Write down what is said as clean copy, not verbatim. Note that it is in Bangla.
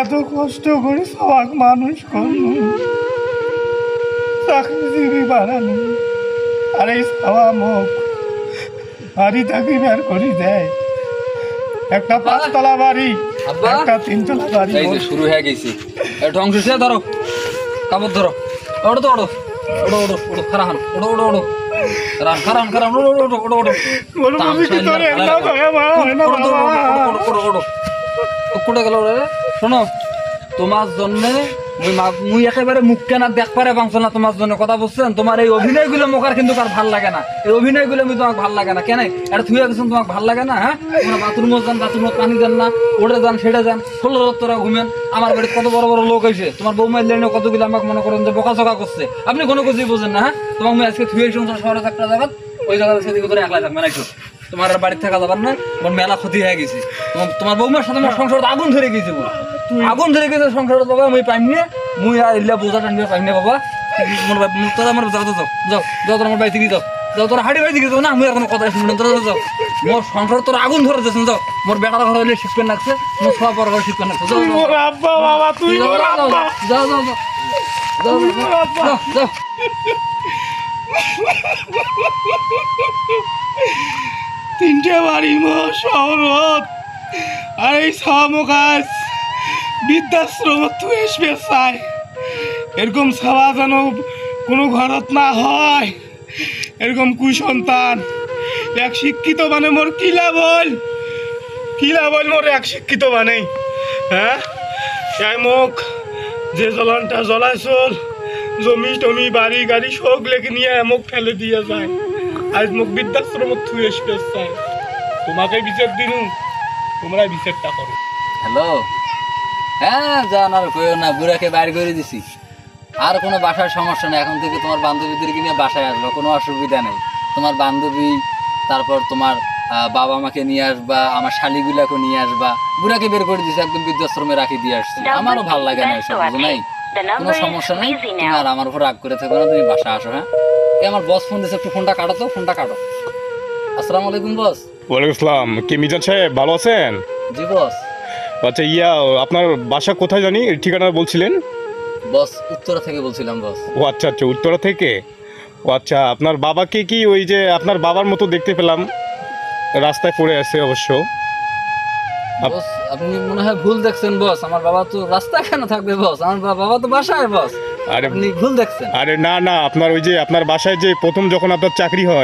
এত কষ্ট করে সবাক মানুষ করলো, চাকরিজীবী বানানো, আর এই সাওয়া মুখ বাড়ি থাকি বের করে দেয়। একটা 5 তলা বাড়ি, একটা 3 তলা বাড়ি। এই যে শুরু হয়ে গেছি, ধ্বংস সে ধরো, কাপড় ধরো, ওড়ো তো ওড়ো, ওড়ো ওড়ো ওড়ো, খারান ওড়ো ওড়ো ওড়ো, খারান খারান ওড়ো ওড়ো ওড়ো ওড়ো, বড় মুভি কি তোরে না ভাই মা হয় না বাবা। ওড়ো ওড়ো কোড়ে গেল রে। শোনো, তোমার জন্য মুই একেবারে মুখ কেনা দেখ পারে বাংশ না তোমার জন্য, কথা বলছেন? তোমার এই অভিনয়গুলো মোকার কিন্তু আর ভাল লাগে না, এই অভিনয়গুলো আমি তোমাকে ভাল লাগে না। কেন এটা থুয়ে গেছেন তোমাকে ভাল লাগে না? হ্যাঁ, তোমরা বাথরুমও যান, বাথরুমত পানি দেন না, ওড়ে যান সেটা যান, 16 রাত্রা ঘুমেন। আমার বাড়িতে কত বড় বড় লোক হয়েছে, তোমার বৌমার লেনে কতগুলো আমাকে মনে করেন যে বোকাচোকা করছে। আপনি কোনো কিছুই বোঝেন না। হ্যাঁ, তোমাকে আমি আজকে থুয়ে সংসার শহরে একটা জায়গা, ওই জায়গাটা সেদিকে ধরে একলা থাকবে না। তোমার বাড়িতে থাকা যাবার না, আমার মেলা ক্ষতি হয়ে গেছে। তোমার বৌমার সাথে আমার সংসার আগুন ধরে গেছে, আগুন ধরে গেছে সংসার। বাবা মুই পাইনি, মুই আর ইল্লা বোঝা টানবে পাইনি বাবা। তোরা আমার যাও যাও যাও যাও, তোর আমার বাড়ি থেকে যাও যাও, তোরা হাড়ি বাড়ি থেকে যাও না, আমি আর কোনো কথা শুনি না। তোরা যাও, মোর সংসার তোর আগুন ধরে যাচ্ছে। যাও, মোর বেটার ঘরে হলে শিখবেন লাগছে, মোর সব বড় ঘরে শিখবেন লাগছে। যাও মোর আব্বা বাবা, তুই মোর আব্বা। যাও যাও যাও যাও যাও যাও। 3টে বাড়ি মোর শহরত, আর এই সামকাজ বৃদ্ধাশ্রম তুই আসবে চাই। এরকম ছাওয়া যেন কোনো ঘরত না হয়, এরকম কুসন্তান। এক শিক্ষিত মানে মোর কিলা বল মোর এক শিক্ষিত মানে। হ্যাঁ, এই মুখ যে জ্বলনটা জ্বলাইছল, জমি টমি বাড়ি গাড়ি সব লেগে নিয়ে মুখ ফেলে দিয়ে যায়। আজ মুখ বৃদ্ধাশ্রম তুই আসবে চাই। তোমাকে বিচার দিনু, তোমরা বিচারটা করো। হ্যালো, হ্যাঁ জান আর কইও না, বুড়াকে বাইর করে দিছি। আর কোনো বাসার সমস্যা নেই, এখন থেকে তোমার বান্ধবীদেরকে নিয়ে বাসায় আসবা, কোনো অসুবিধা নেই। তোমার বান্ধবী, তারপর তোমার বাবা মাকে নিয়ে আসবা, আমার শালিগুলাকে নিয়ে আসবা। বুড়াকে বের করে দিছি, একদম বৃদ্ধাশ্রমে রাখি দিয়ে আসছি। আমারও ভালো লাগে না এসব, বুঝো নাই? কোনো সমস্যা নেই, তুমি আর আমার উপর রাগ করে থাকো না, তুমি বাসা আসো। হ্যাঁ, আমার বস ফোন দিচ্ছে, একটু ফোনটা কাটো তো, ফোনটা কাটো। আসসালামু আলাইকুম বস। ওয়ালাইকুম আসসালাম। কি মিজান সাহেব ভালো আছেন? জি বস। আচ্ছা, আপনার বাসা কোথায় জানি ঠিকানা বলছিলেন? বস উত্তরা থেকে বলছিলাম বস। ও আচ্ছা আচ্ছা, উত্তরা থেকে। ও আচ্ছা, আপনার বাবাকে কি ওই যে আপনার বাবার মতো দেখতে পেলাম, রাস্তায় পড়ে আছে অবশ্য। বস আপনি মনে হয় ভুল দেখছেন বস, আমার বাবা তো রাস্তায় কেন থাকবে বস, আমার বাবা তো বাসায় বস। আরে আপনি ভুল দেখছেন। আরে না না, আপনার ওই যে আপনার বাসায় যে প্রথম যখন আপনার চাকরি হয়